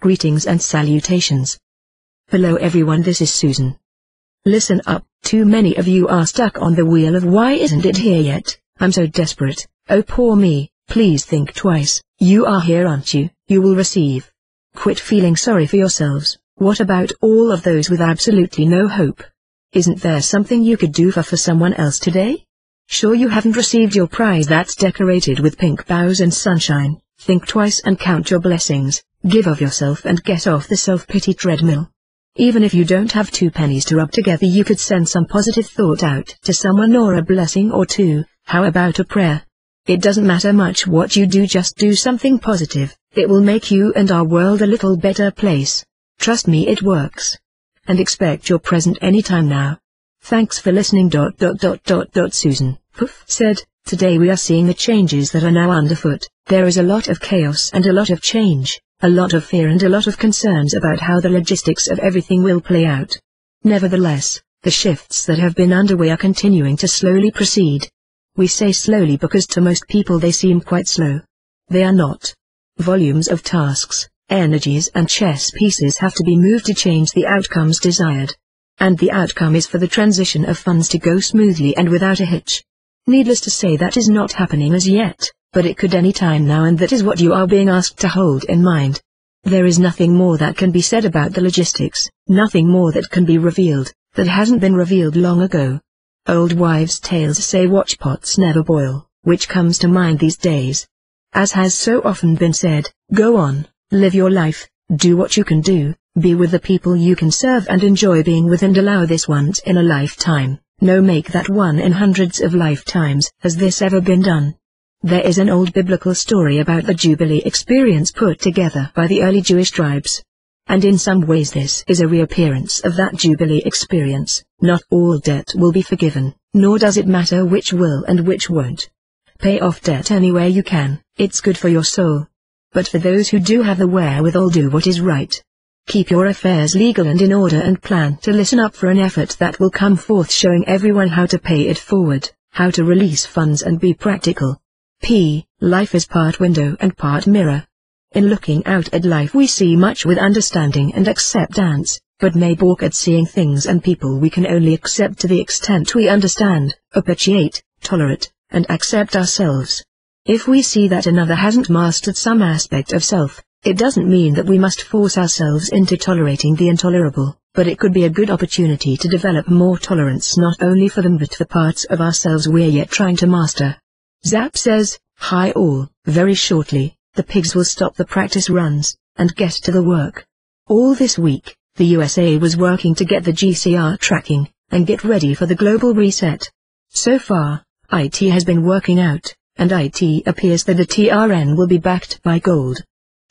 Greetings and salutations. Hello everyone, this is Susan. Listen up, too many of you are stuck on the wheel of why isn't it here yet. I'm so desperate, oh poor me. Please think twice. You are here, aren't you? You will receive. Quit feeling sorry for yourselves. What about all of those with absolutely no hope? Isn't there something you could do for someone else today? Sure, you haven't received your prize that's decorated with pink bows and sunshine. Think twice and count your blessings. Give of yourself and get off the self-pity treadmill. Even if you don't have 2 pennies to rub together, you could send some positive thought out to someone or a blessing or two. How about a prayer? It doesn't matter much what you do, just do something positive. It will make you and our world a little better place. Trust me, it works. And expect your present anytime now. Thanks for listening. Susan Poof said, today we are seeing the changes that are now underfoot. There is a lot of chaos and a lot of change, a lot of fear and a lot of concerns about how the logistics of everything will play out. Nevertheless, the shifts that have been underway are continuing to slowly proceed. We say slowly because to most people they seem quite slow. They are not. Volumes of tasks, energies and chess pieces have to be moved to change the outcomes desired. And the outcome is for the transition of funds to go smoothly and without a hitch. Needless to say, that is not happening as yet, but it could any time now, and that is what you are being asked to hold in mind. There is nothing more that can be said about the logistics, nothing more that can be revealed, that hasn't been revealed long ago. Old wives' tales say watch pots never boil, which comes to mind these days. As has so often been said, go on, live your life, do what you can do, be with the people you can serve and enjoy being with, and allow this once in a lifetime, no make that one in hundreds of lifetimes. Has this ever been done? There is an old biblical story about the Jubilee experience put together by the early Jewish tribes. And in some ways this is a reappearance of that Jubilee experience. Not all debt will be forgiven, nor does it matter which will and which won't. Pay off debt anywhere you can, it's good for your soul. But for those who do have the wherewithal, do what is right. Keep your affairs legal and in order, and plan to listen up for an effort that will come forth showing everyone how to pay it forward, how to release funds and be practical. Life is part window and part mirror. In looking out at life we see much with understanding and acceptance, but may balk at seeing things and people we can only accept to the extent we understand, appreciate, tolerate, and accept ourselves. If we see that another hasn't mastered some aspect of self, it doesn't mean that we must force ourselves into tolerating the intolerable, but it could be a good opportunity to develop more tolerance, not only for them but for parts of ourselves we're yet trying to master. Zap says, hi all. Very shortly, the pigs will stop the practice runs, and get to the work. All this week, the USA was working to get the GCR tracking, and get ready for the global reset. So far, IT has been working out, and IT appears that the TRN will be backed by gold.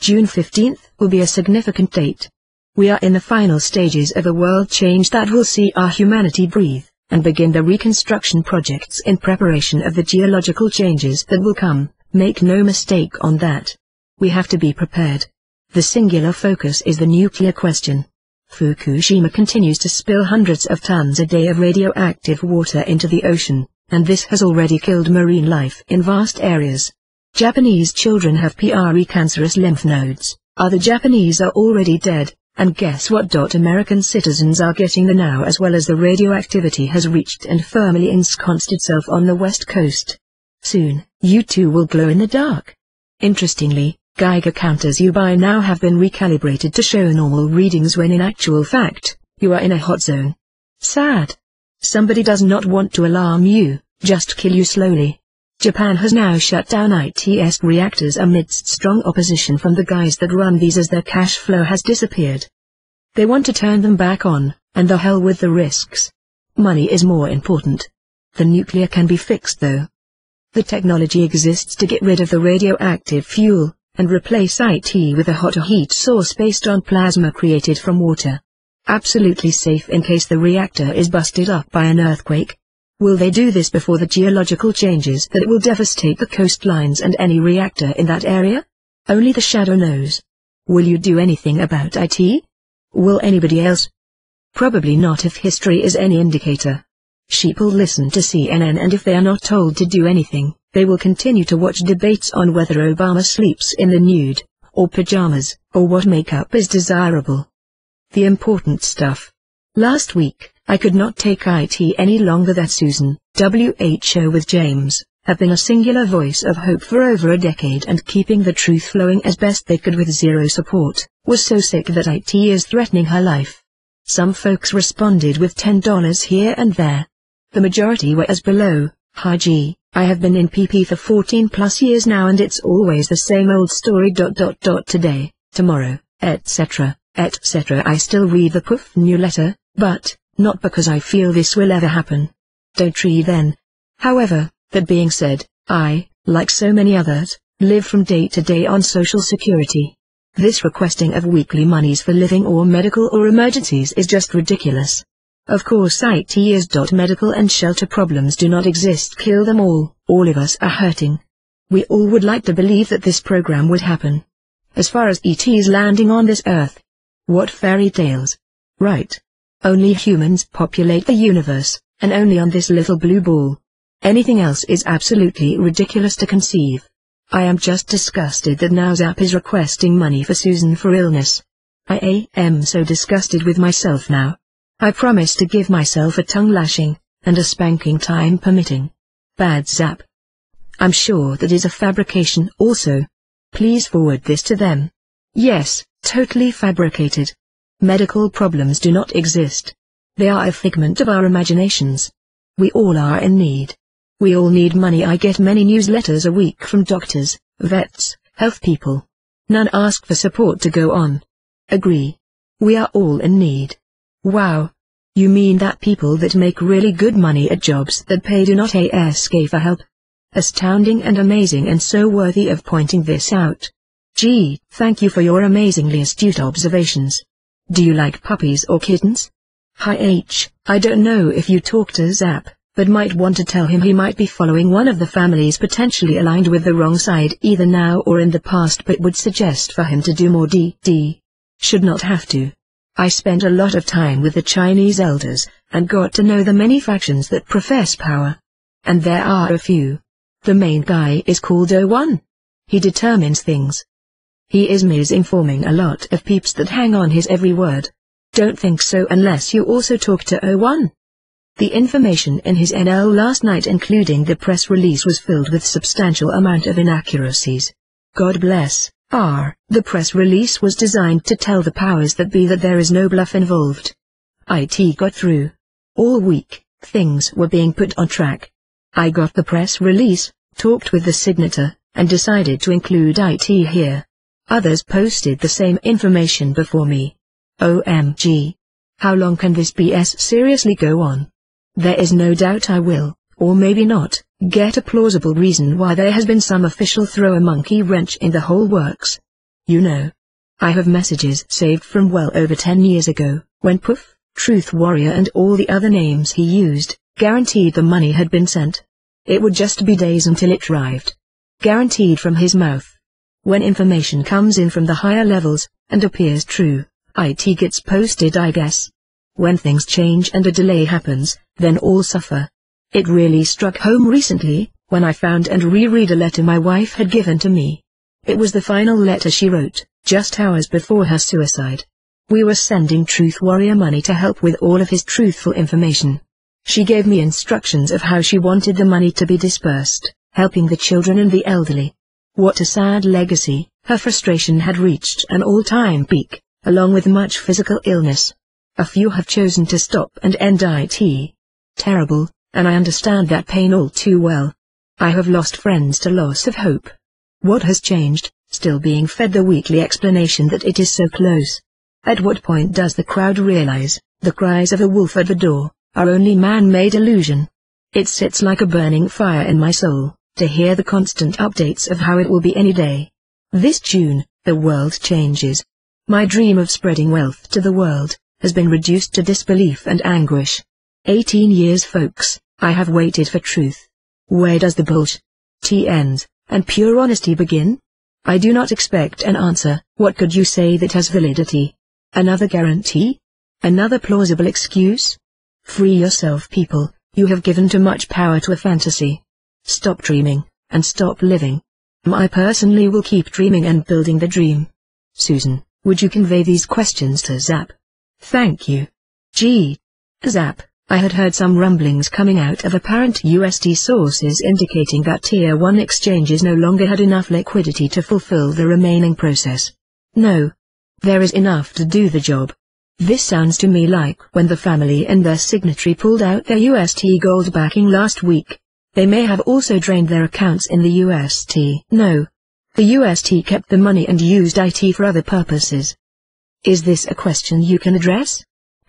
June 15th will be a significant date. We are in the final stages of a world change that will see our humanity breathe, and begin the reconstruction projects in preparation of the geological changes that will come. Make no mistake on that. We have to be prepared. The singular focus is the nuclear question. Fukushima continues to spill hundreds of tons a day of radioactive water into the ocean, and this has already killed marine life in vast areas. Japanese children have precancerous lymph nodes. Other Japanese are already dead, and guess what? American citizens are getting the now, as well as the radioactivity has reached and firmly ensconced itself on the west coast. Soon, you too will glow in the dark. Interestingly, Geiger counters you by now have been recalibrated to show normal readings when in actual fact, you are in a hot zone. Sad. Somebody does not want to alarm you, just kill you slowly. Japan has now shut down ITS reactors amidst strong opposition from the guys that run these, as their cash flow has disappeared. They want to turn them back on, and the hell with the risks. Money is more important. The nuclear can be fixed though. The technology exists to get rid of the radioactive fuel, and replace IT with a hotter heat source based on plasma created from water. Absolutely safe in case the reactor is busted up by an earthquake. Will they do this before the geological changes that will devastate the coastlines and any reactor in that area? Only the shadow knows. Will you do anything about IT? Will anybody else? Probably not if history is any indicator. Sheeple listen to CNN, and if they are not told to do anything, they will continue to watch debates on whether Obama sleeps in the nude, or pajamas, or what makeup is desirable. The important stuff. Last week, I could not take it any longer that Susan, WHO with James, have been a singular voice of hope for over a decade and keeping the truth flowing as best they could with zero support, was so sick that it is threatening her life. Some folks responded with $10 here and there. The majority were as below. Hi G, I have been in PP for 14 plus years now and it's always the same old story. Today, tomorrow, etc., etc. I still read the POOF newsletter, but, not because I feel this will ever happen. Don't read then. However, that being said, I, like so many others, live from day to day on Social Security. This requesting of weekly monies for living or medical or emergencies is just ridiculous. Of course it is. Medical and shelter problems do not exist. Kill them all of us are hurting. We all would like to believe that this program would happen. As far as ETs landing on this earth. What fairy tales? Right. Only humans populate the universe, and only on this little blue ball. Anything else is absolutely ridiculous to conceive. I am just disgusted that now Zap is requesting money for Susan for illness. I am so disgusted with myself now. I promise to give myself a tongue lashing, and a spanking time permitting. Bad Zap. I'm sure that is a fabrication also. Please forward this to them. Yes, totally fabricated. Medical problems do not exist. They are a figment of our imaginations. We all are in need. We all need money. I get many newsletters a week from doctors, vets, health people. None ask for support to go on. Agree. We are all in need. Wow. You mean that people that make really good money at jobs that pay do not ask for help? Astounding and amazing and so worthy of pointing this out. Gee, thank you for your amazingly astute observations. Do you like puppies or kittens? Hi H, I don't know if you talk to Zap, but might want to tell him he might be following one of the families potentially aligned with the wrong side either now or in the past, but would suggest for him to do more DD. Should not have to. I spent a lot of time with the Chinese elders, and got to know the many factions that profess power. And there are a few. The main guy is called JUN. He determines things. He is misinforming a lot of peeps that hang on his every word. Don't think so unless you also talk to JUN. The information in his NL last night including the press release was filled with substantial amount of inaccuracies. God bless. The press release was designed to tell the powers that be that there is no bluff involved. IT got through. All week, things were being put on track. I got the press release, talked with the signator, and decided to include IT here. Others posted the same information before me. OMG. How long can this BS seriously go on? There is no doubt I will, or maybe not, get a plausible reason why there has been some official throw a monkey wrench in the whole works. You know. I have messages saved from well over 10 years ago, when Poof, Truth Warrior and all the other names he used, guaranteed the money had been sent. It would just be days until it arrived. Guaranteed from his mouth. When information comes in from the higher levels, and appears true, IT gets posted I guess. When things change and a delay happens, then all suffer. It really struck home recently, when I found and reread a letter my wife had given to me. It was the final letter she wrote, just hours before her suicide. We were sending Truth Warrior money to help with all of his truthful information. She gave me instructions of how she wanted the money to be dispersed, helping the children and the elderly. What a sad legacy. Her frustration had reached an all-time peak, along with much physical illness. A few have chosen to stop and end IT. Terrible, and I understand that pain all too well. I have lost friends to loss of hope. What has changed? Still being fed the weekly explanation that it is so close. At what point does the crowd realize, the cries of a wolf at the door, are only man-made illusion? It sits like a burning fire in my soul, to hear the constant updates of how it will be any day. This June, the world changes. My dream of spreading wealth to the world, has been reduced to disbelief and anguish. 18 years folks, I have waited for truth. Where does the bullshit end, and pure honesty begin? I do not expect an answer. What could you say that has validity? Another guarantee? Another plausible excuse? Free yourself people, you have given too much power to a fantasy. Stop dreaming, and stop living. I personally will keep dreaming and building the dream. Susan, would you convey these questions to Zap? Thank you. G. Zap, I had heard some rumblings coming out of apparent USD sources indicating that Tier 1 exchanges no longer had enough liquidity to fulfill the remaining process. No. There is enough to do the job. This sounds to me like when the family and their signatory pulled out their UST gold backing last week. They may have also drained their accounts in the UST. No. The UST kept the money and used IT for other purposes. Is this a question you can address?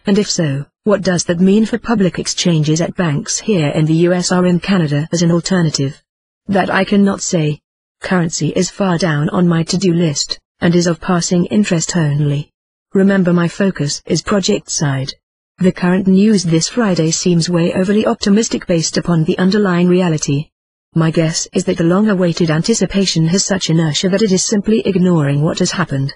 And if so, what does that mean for public exchanges at banks here in the US or in Canada as an alternative? That I cannot say. Currency is far down on my to-do list, and is of passing interest only. Remember, my focus is project side. The current news this Friday seems way overly optimistic based upon the underlying reality. My guess is that the long-awaited anticipation has such inertia that it is simply ignoring what has happened.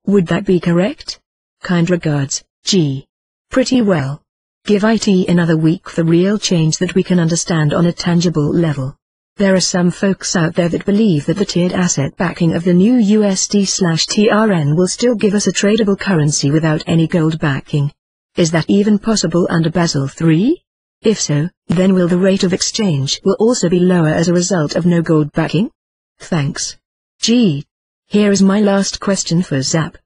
Would that be correct? Kind regards, G. Pretty well. Give IT another week for real change that we can understand on a tangible level. There are some folks out there that believe that the tiered asset backing of the new USD/TRN will still give us a tradable currency without any gold backing. Is that even possible under Basel III? If so, then will the rate of exchange will also be lower as a result of no gold backing? Thanks. G. Here is my last question for Zap.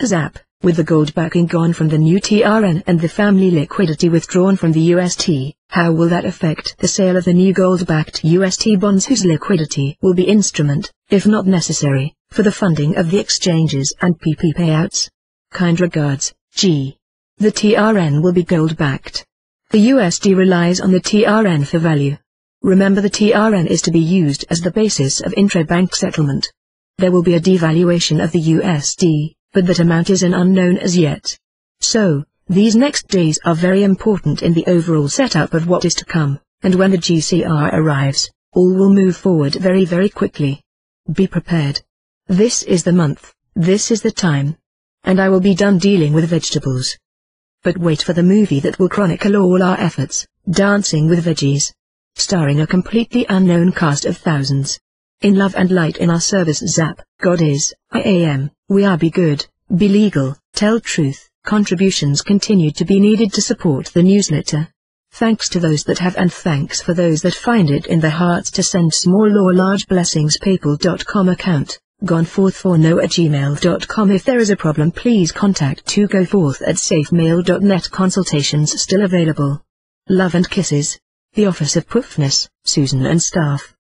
Zap, with the gold backing gone from the new TRN and the family liquidity withdrawn from the UST, how will that affect the sale of the new gold-backed UST bonds whose liquidity will be instrument, if not necessary, for the funding of the exchanges and PP payouts? Kind regards, G. The TRN will be gold-backed. The USD relies on the TRN for value. Remember, the TRN is to be used as the basis of intra-bank settlement. There will be a devaluation of the USD, but that amount is an unknown as yet. So, these next days are very important in the overall setup of what is to come, and when the GCR arrives, all will move forward very very quickly. Be prepared. This is the month, this is the time. And I will be done dealing with vegetables. But wait for the movie that will chronicle all our efforts, Dancing with Veggies. Starring a completely unknown cast of thousands. In love and light in our service, Zap, God is, I am, we are. Be good, be legal, tell truth. Contributions continue to be needed to support the newsletter. Thanks to those that have, and thanks for those that find it in their hearts to send small or large blessings. PayPal.com account, goneforthforno@gmail.com. If there is a problem, please contact 2goforth@safemail.net. Consultations still available. Love and kisses. The Office of POOFness, Susan and staff.